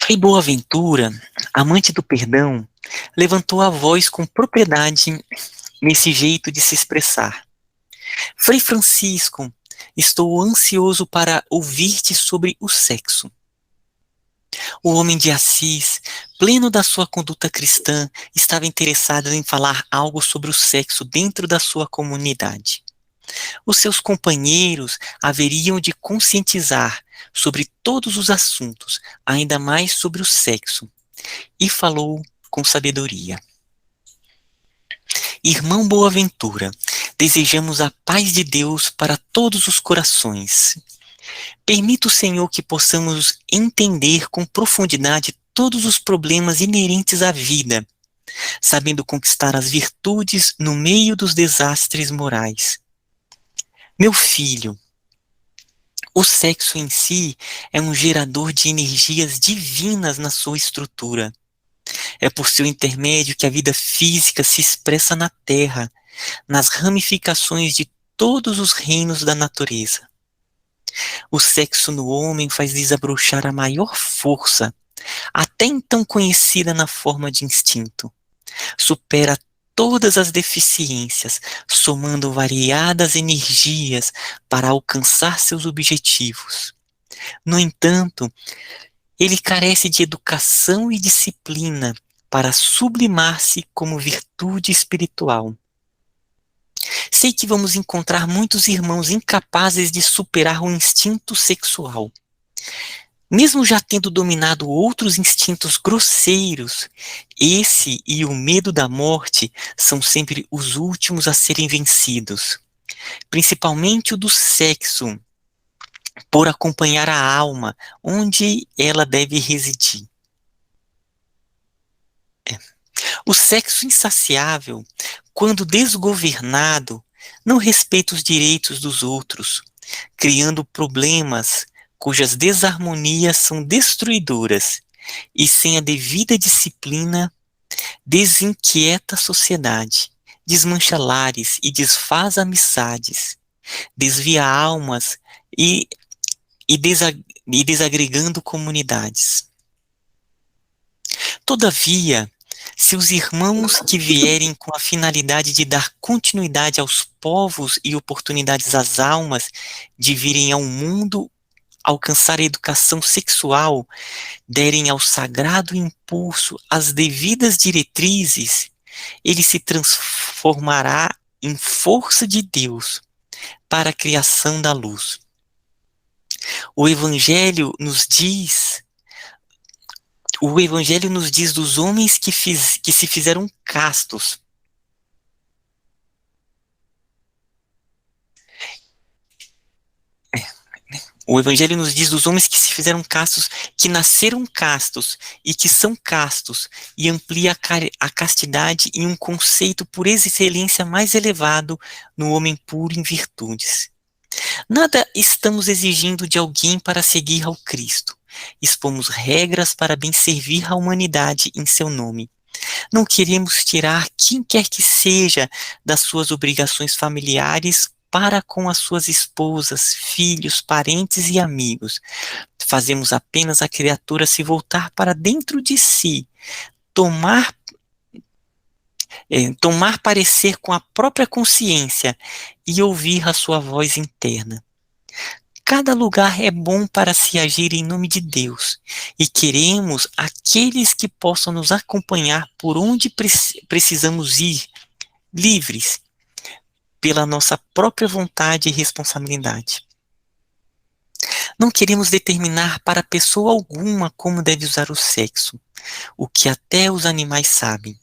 Frei Boaventura, amante do perdão, levantou a voz com propriedade nesse jeito de se expressar. Frei Francisco, estou ansioso para ouvir-te sobre o sexo. O homem de Assis, pleno da sua conduta cristã, estava interessado em falar algo sobre o sexo dentro da sua comunidade. Os seus companheiros haveriam de conscientizar sobre todos os assuntos, ainda mais sobre o sexo, e falou com sabedoria. Irmão Boaventura, desejamos a paz de Deus para todos os corações. Permita o Senhor que possamos entender com profundidade todos os problemas inerentes à vida, sabendo conquistar as virtudes no meio dos desastres morais. Meu filho, o sexo em si é um gerador de energias divinas na sua estrutura. É por seu intermédio que a vida física se expressa na Terra, nas ramificações de todos os reinos da natureza. O sexo no homem faz desabrochar a maior força, até então conhecida na forma de instinto. Supera todas as deficiências, somando variadas energias para alcançar seus objetivos. No entanto, ele carece de educação e disciplina para sublimar-se como virtude espiritual. Sei que vamos encontrar muitos irmãos incapazes de superar o instinto sexual. Mesmo já tendo dominado outros instintos grosseiros, esse e o medo da morte são sempre os últimos a serem vencidos. Principalmente o do sexo, por acompanhar a alma, onde ela deve residir. O sexo insaciável, quando desgovernado, não respeita os direitos dos outros, criando problemas cujas desarmonias são destruidoras e, sem a devida disciplina, desinquieta a sociedade, desmancha lares e desfaz amizades, desvia almas e, e, desa- e desagregando comunidades. Todavia, se os irmãos que vierem com a finalidade de dar continuidade aos povos e oportunidades às almas de virem ao mundo alcançar a educação sexual, derem ao sagrado impulso as devidas diretrizes, ele se transformará em força de Deus para a criação da luz. O Evangelho nos diz O Evangelho nos diz dos homens que se fizeram castos. O Evangelho nos diz dos homens que se fizeram castos, que nasceram castos e que são castos, e amplia a castidade em um conceito por excelência mais elevado no homem puro em virtudes. Nada estamos exigindo de alguém para seguir ao Cristo. Expomos regras para bem servir a humanidade em seu nome. Não queremos tirar quem quer que seja das suas obrigações familiares para com as suas esposas, filhos, parentes e amigos. Fazemos apenas a criatura se voltar para dentro de si, tomar, tomar parecer com a própria consciência e ouvir a sua voz interna. Cada lugar é bom para se agir em nome de Deus, e queremos aqueles que possam nos acompanhar por onde precisamos ir, livres, pela nossa própria vontade e responsabilidade. Não queremos determinar para pessoa alguma como deve usar o sexo, o que até os animais sabem.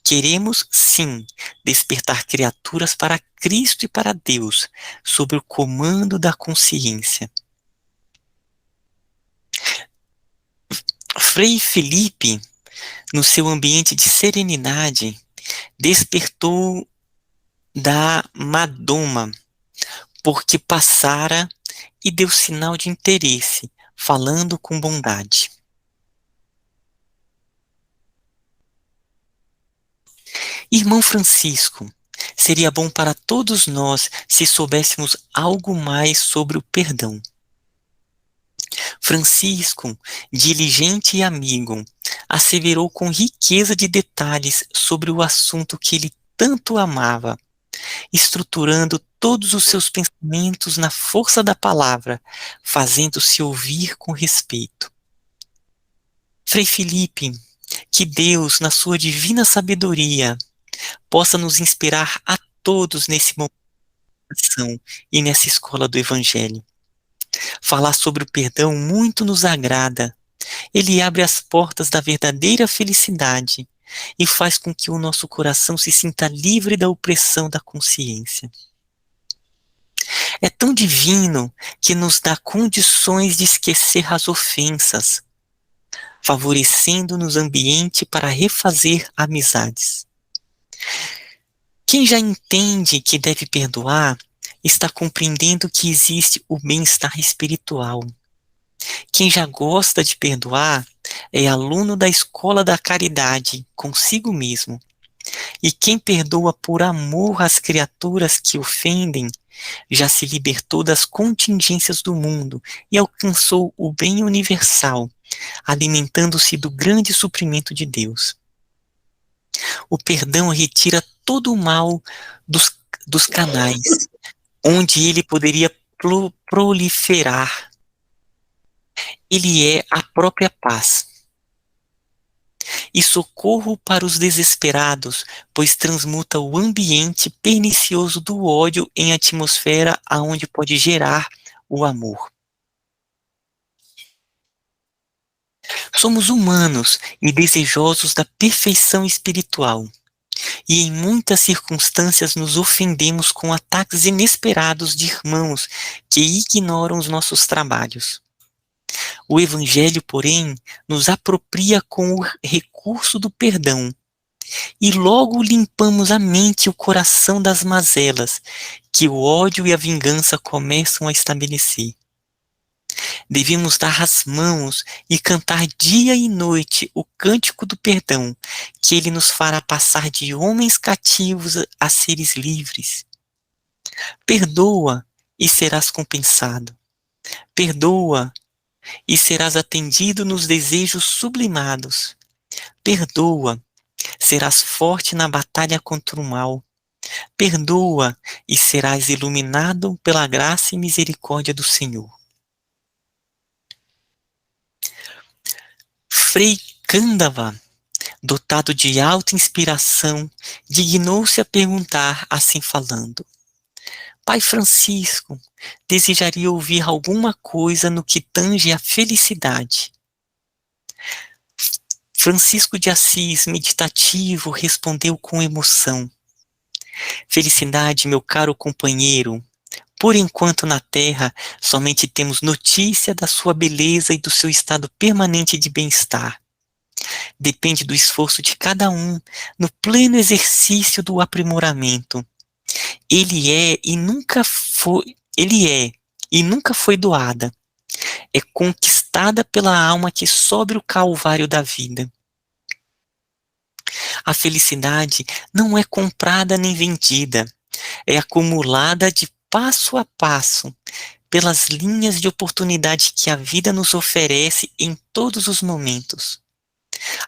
Queremos, sim, despertar criaturas para Cristo e para Deus, sob o comando da consciência. Frei Felipe, no seu ambiente de serenidade, despertou da Madoma, porque passara e deu sinal de interesse, falando com bondade. Irmão Francisco, seria bom para todos nós se soubéssemos algo mais sobre o perdão. Francisco, diligente e amigo, asseverou com riqueza de detalhes sobre o assunto que ele tanto amava, estruturando todos os seus pensamentos na força da palavra, fazendo-se ouvir com respeito. Frei Felipe, que Deus, na sua divina sabedoria, possa nos inspirar a todos nesse momento de oração e nessa escola do Evangelho. Falar sobre o perdão muito nos agrada. Ele abre as portas da verdadeira felicidade e faz com que o nosso coração se sinta livre da opressão da consciência. É tão divino que nos dá condições de esquecer as ofensas, favorecendo-nos ambiente para refazer amizades. Quem já entende que deve perdoar, está compreendendo que existe o bem-estar espiritual. Quem já gosta de perdoar é aluno da escola da caridade consigo mesmo. E quem perdoa por amor às criaturas que ofendem, já se libertou das contingências do mundo e alcançou o bem universal, alimentando-se do grande suprimento de Deus. O perdão retira todo o mal dos canais, onde ele poderia proliferar. Ele é a própria paz. E socorro para os desesperados, pois transmuta o ambiente pernicioso do ódio em atmosfera aonde pode gerar o amor. Somos humanos e desejosos da perfeição espiritual, e em muitas circunstâncias nos ofendemos com ataques inesperados de irmãos que ignoram os nossos trabalhos. O Evangelho, porém, nos apropria com o recurso do perdão, e logo limpamos a mente e o coração das mazelas que o ódio e a vingança começam a estabelecer. Devemos dar as mãos e cantar dia e noite o cântico do perdão, que ele nos fará passar de homens cativos a seres livres. Perdoa e serás compensado. Perdoa e serás atendido nos desejos sublimados. Perdoa, serás forte na batalha contra o mal. Perdoa e serás iluminado pela graça e misericórdia do Senhor. Frei Cândava, dotado de alta inspiração, dignou-se a perguntar, assim falando: Pai Francisco, desejaria ouvir alguma coisa no que tange a felicidade. Francisco de Assis, meditativo, respondeu com emoção: Felicidade, meu caro companheiro, por enquanto na terra somente temos notícia da sua beleza e do seu estado permanente de bem-estar. Depende do esforço de cada um no pleno exercício do aprimoramento. Ele é e nunca foi doada. É conquistada pela alma que sobe o calvário da vida. A felicidade não é comprada nem vendida, é acumulada de passo a passo, pelas linhas de oportunidade que a vida nos oferece em todos os momentos.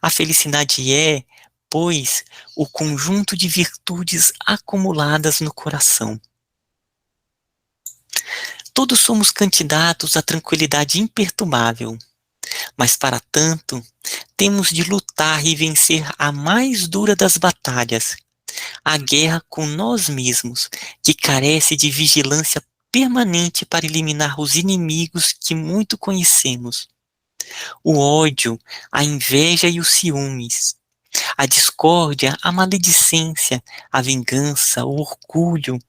A felicidade é, pois, o conjunto de virtudes acumuladas no coração. Todos somos candidatos à tranquilidade imperturbável, mas para tanto, temos de lutar e vencer a mais dura das batalhas, a guerra com nós mesmos, que carece de vigilância permanente para eliminar os inimigos que muito conhecemos. O ódio, a inveja e os ciúmes, a discórdia, a maledicência, a vingança, o orgulho,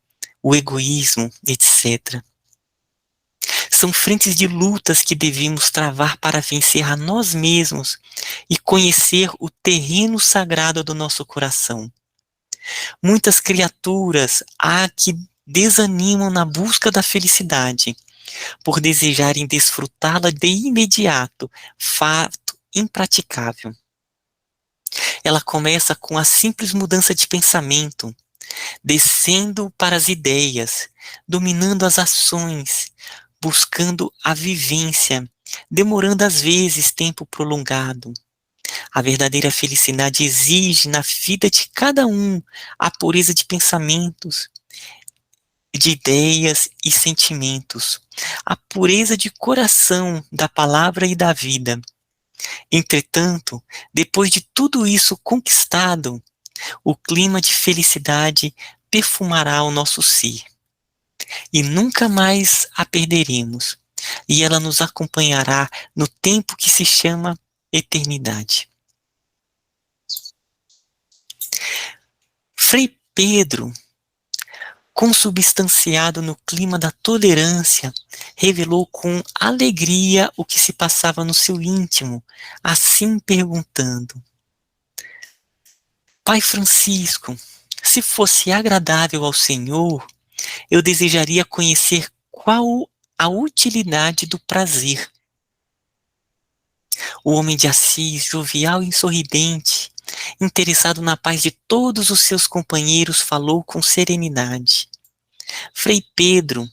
o egoísmo, etc. São frentes de lutas que devemos travar para vencer a nós mesmos e conhecer o terreno sagrado do nosso coração. Muitas criaturas há que desanimam na busca da felicidade, por desejarem desfrutá-la de imediato, fato impraticável. Ela começa com a simples mudança de pensamento, descendo para as ideias, dominando as ações, buscando a vivência, demorando às vezes tempo prolongado. A verdadeira felicidade exige na vida de cada um a pureza de pensamentos, de ideias e sentimentos, a pureza de coração da palavra e da vida. Entretanto, depois de tudo isso conquistado, o clima de felicidade perfumará o nosso ser, e nunca mais a perderemos, e ela nos acompanhará no tempo que se chama eternidade. Frei Pedro, consubstanciado no clima da tolerância, revelou com alegria o que se passava no seu íntimo, assim perguntando: Pai Francisco, se fosse agradável ao Senhor, eu desejaria conhecer qual a utilidade do prazer. O homem de Assis, jovial e sorridente, interessado na paz de todos os seus companheiros, falou com serenidade. Frei Pedro,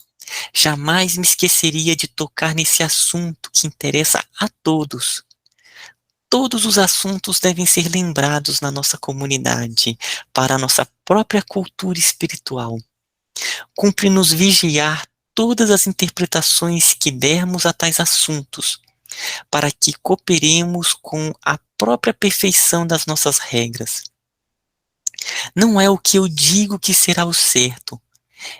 jamais me esqueceria de tocar nesse assunto que interessa a todos. Todos os assuntos devem ser lembrados na nossa comunidade, para a nossa própria cultura espiritual. Cumpre-nos vigiar todas as interpretações que dermos a tais assuntos, para que cooperemos com a própria perfeição das nossas regras. Não é o que eu digo que será o certo,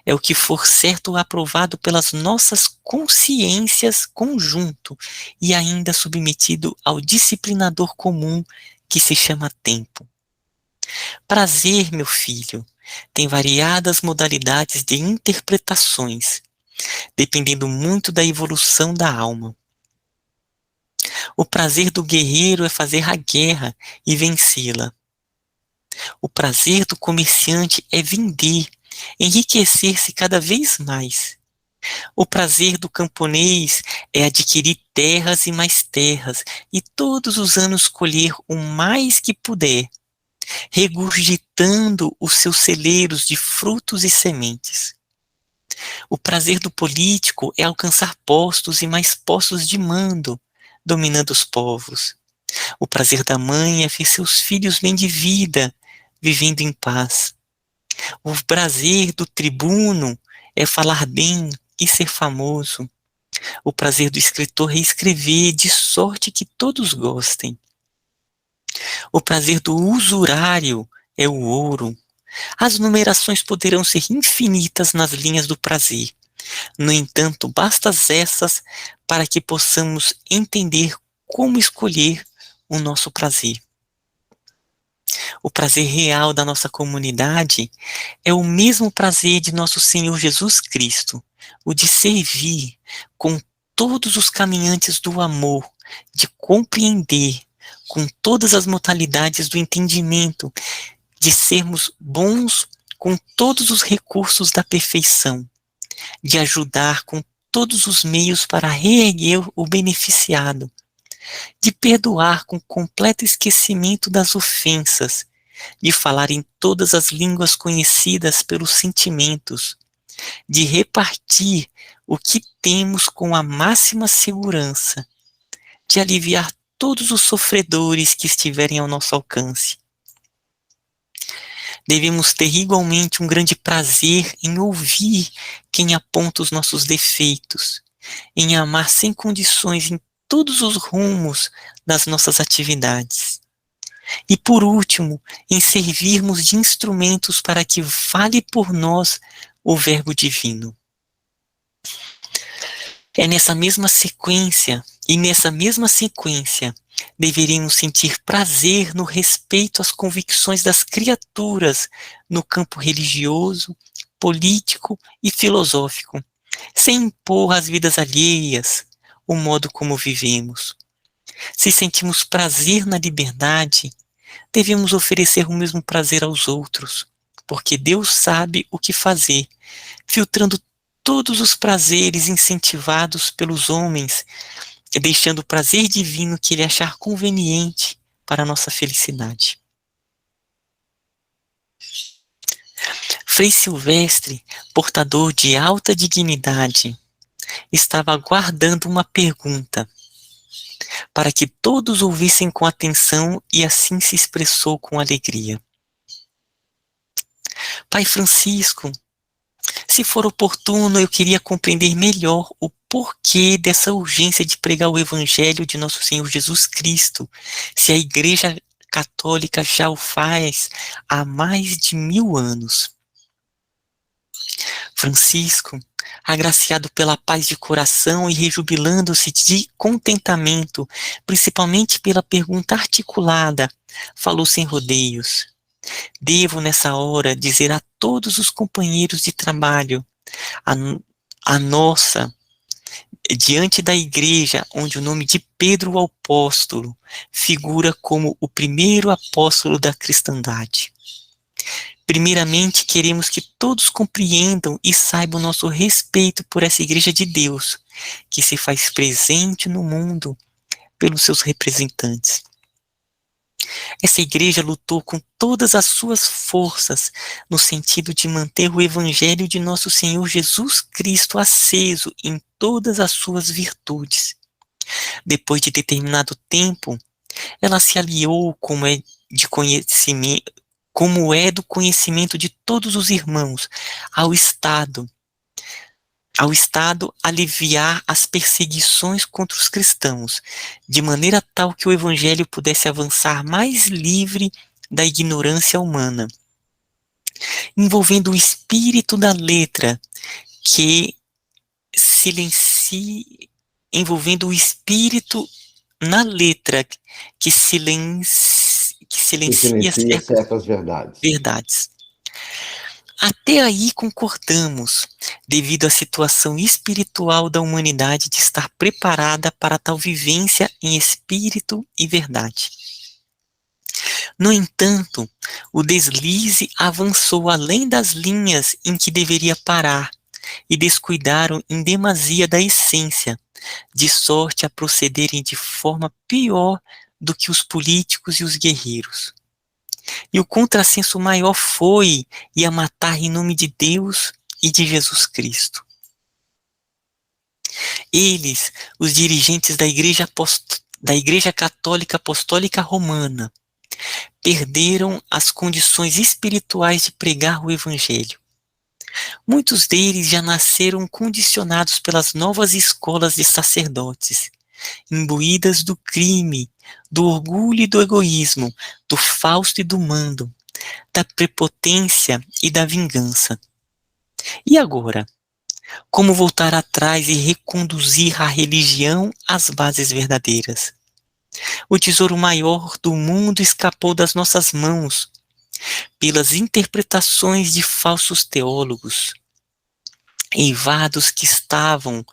é o que for certo aprovado pelas nossas consciências conjunto e ainda submetido ao disciplinador comum que se chama tempo. Prazer, meu filho, tem variadas modalidades de interpretações, dependendo muito da evolução da alma. O prazer do guerreiro é fazer a guerra e vencê-la. O prazer do comerciante é vender, enriquecer-se cada vez mais. O prazer do camponês é adquirir terras e mais terras, e todos os anos colher o mais que puder, regurgitando os seus celeiros de frutos e sementes. O prazer do político é alcançar postos e mais postos de mando, dominando os povos. O prazer da mãe é ver seus filhos bem de vida, vivendo em paz. O prazer do tribuno é falar bem e ser famoso. O prazer do escritor é escrever de sorte que todos gostem. O prazer do usurário é o ouro. As numerações poderão ser infinitas nas linhas do prazer. No entanto, bastam essas para que possamos entender como escolher o nosso prazer. O prazer real da nossa comunidade é o mesmo prazer de nosso Senhor Jesus Cristo, o de servir com todos os caminhantes do amor, de compreender com todas as modalidades do entendimento, de sermos bons com todos os recursos da perfeição, de ajudar com todos os meios para reerguer o beneficiado, de perdoar com completo esquecimento das ofensas, de falar em todas as línguas conhecidas pelos sentimentos, de repartir o que temos com a máxima segurança, de aliviar todos os sofredores que estiverem ao nosso alcance. Devemos ter igualmente um grande prazer em ouvir quem aponta os nossos defeitos, em amar sem condições em todos os rumos das nossas atividades. E por último, em servirmos de instrumentos para que fale por nós o Verbo Divino. É nessa mesma sequência, deveríamos sentir prazer no respeito às convicções das criaturas no campo religioso, político e filosófico, sem impor às vidas alheias o modo como vivemos. Se sentimos prazer na liberdade, devemos oferecer o mesmo prazer aos outros, porque Deus sabe o que fazer, filtrando todos os prazeres incentivados pelos homens, deixando o prazer divino que ele achar conveniente para a nossa felicidade. Frei Silvestre, portador de alta dignidade, estava aguardando uma pergunta, para que todos ouvissem com atenção e assim se expressou com alegria. Pai Francisco, se for oportuno, eu queria compreender melhor o porquê dessa urgência de pregar o Evangelho de nosso Senhor Jesus Cristo, se a Igreja Católica já o faz há mais de 1000 anos. Francisco, agraciado pela paz de coração e rejubilando-se de contentamento, principalmente pela pergunta articulada, falou sem rodeios. Devo, nessa hora, dizer a todos os companheiros de trabalho, a, a nossa, diante da igreja, onde o nome de Pedro o Apóstolo figura como o primeiro apóstolo da cristandade. Primeiramente, queremos que todos compreendam e saibam nosso respeito por essa Igreja de Deus, que se faz presente no mundo pelos seus representantes. Essa igreja lutou com todas as suas forças no sentido de manter o Evangelho de nosso Senhor Jesus Cristo aceso em todas as suas virtudes. Depois de determinado tempo, ela se aliou como é do conhecimento de todos os irmãos, ao Estado aliviar as perseguições contra os cristãos, de maneira tal que o Evangelho pudesse avançar mais livre da ignorância humana, envolvendo o espírito da letra que envolvendo o espírito na letra que silencia certas verdades. Até aí concordamos, devido à situação espiritual da humanidade de estar preparada para tal vivência em espírito e verdade. No entanto, o deslize avançou além das linhas em que deveria parar e descuidaram em demasia da essência, de sorte a procederem de forma pior do que os políticos e os guerreiros. E o contrassenso maior foi a matar em nome de Deus e de Jesus Cristo. Eles, os dirigentes da Igreja Católica Apostólica Romana, perderam as condições espirituais de pregar o Evangelho. Muitos deles já nasceram condicionados pelas novas escolas de sacerdotes, imbuídas do crime, do orgulho e do egoísmo, do fausto e do mando, da prepotência e da vingança. E agora? Como voltar atrás e reconduzir a religião às bases verdadeiras? O tesouro maior do mundo escapou das nossas mãos, pelas interpretações de falsos teólogos, eivados que estavam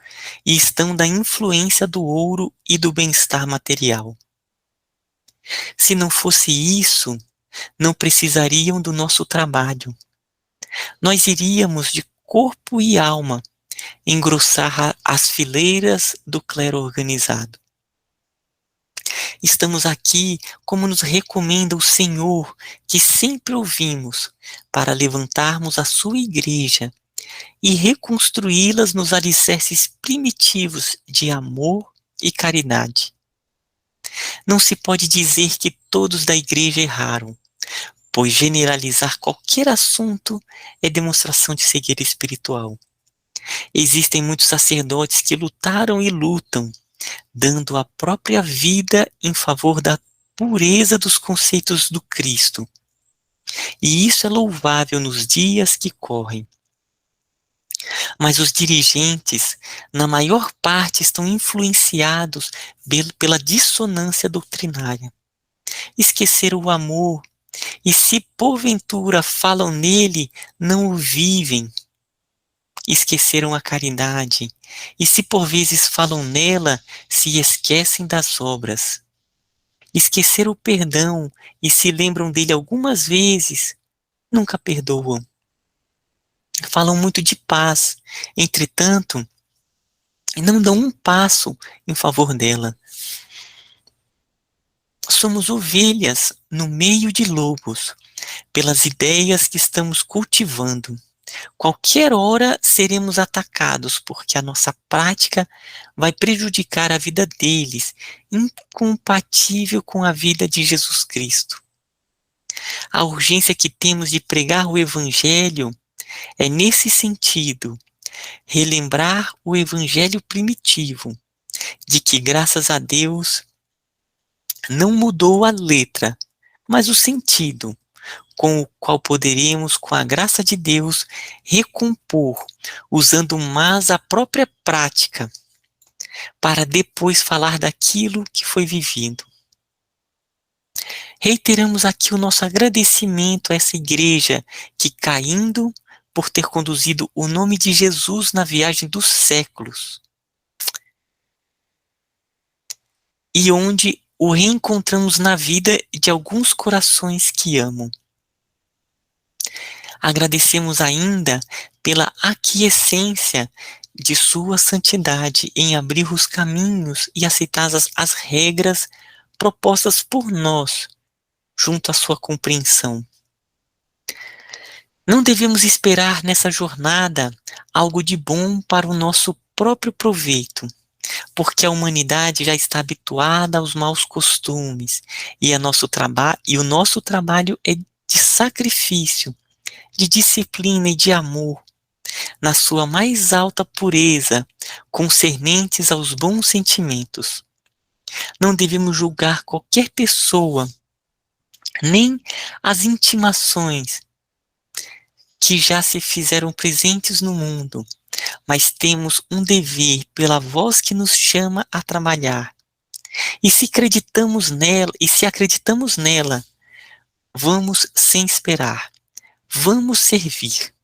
e estão da influência do ouro e do bem-estar material. Se não fosse isso, não precisariam do nosso trabalho. Nós iríamos de corpo e alma engrossar as fileiras do clero organizado. Estamos aqui, como nos recomenda o Senhor, que sempre ouvimos, para levantarmos a sua igreja e reconstruí-las nos alicerces primitivos de amor e caridade. Não se pode dizer que todos da igreja erraram, pois generalizar qualquer assunto é demonstração de cegueira espiritual. Existem muitos sacerdotes que lutaram e lutam, dando a própria vida em favor da pureza dos conceitos do Cristo. E isso é louvável nos dias que correm. Mas os dirigentes, na maior parte, estão influenciados pela dissonância doutrinária. Esqueceram o amor, e se porventura falam nele, não o vivem. Esqueceram a caridade, e se por vezes falam nela, se esquecem das obras. Esqueceram o perdão, e se lembram dele algumas vezes, nunca perdoam. Falam muito de paz, entretanto, não dão um passo em favor dela. Somos ovelhas no meio de lobos, pelas ideias que estamos cultivando. Qualquer hora seremos atacados, porque a nossa prática vai prejudicar a vida deles, incompatível com a vida de Jesus Cristo. A urgência que temos de pregar o Evangelho é nesse sentido, relembrar o Evangelho primitivo, de que, graças a Deus, não mudou a letra, mas o sentido, com o qual poderemos, com a graça de Deus, recompor, usando mais a própria prática, para depois falar daquilo que foi vivido. Reiteramos aqui o nosso agradecimento a essa igreja que, caindo por ter conduzido o nome de Jesus na viagem dos séculos, e onde o reencontramos na vida de alguns corações que amam. Agradecemos ainda pela aquiescência de sua santidade em abrir os caminhos e aceitar as regras propostas por nós, junto à sua compreensão. Não devemos esperar nessa jornada algo de bom para o nosso próprio proveito, porque a humanidade já está habituada aos maus costumes e o nosso trabalho é de sacrifício, de disciplina e de amor, na sua mais alta pureza, concernentes aos bons sentimentos. Não devemos julgar qualquer pessoa, nem as intimações que já se fizeram presentes no mundo, mas temos um dever pela voz que nos chama a trabalhar. E se acreditamos nela, vamos sem esperar, vamos servir.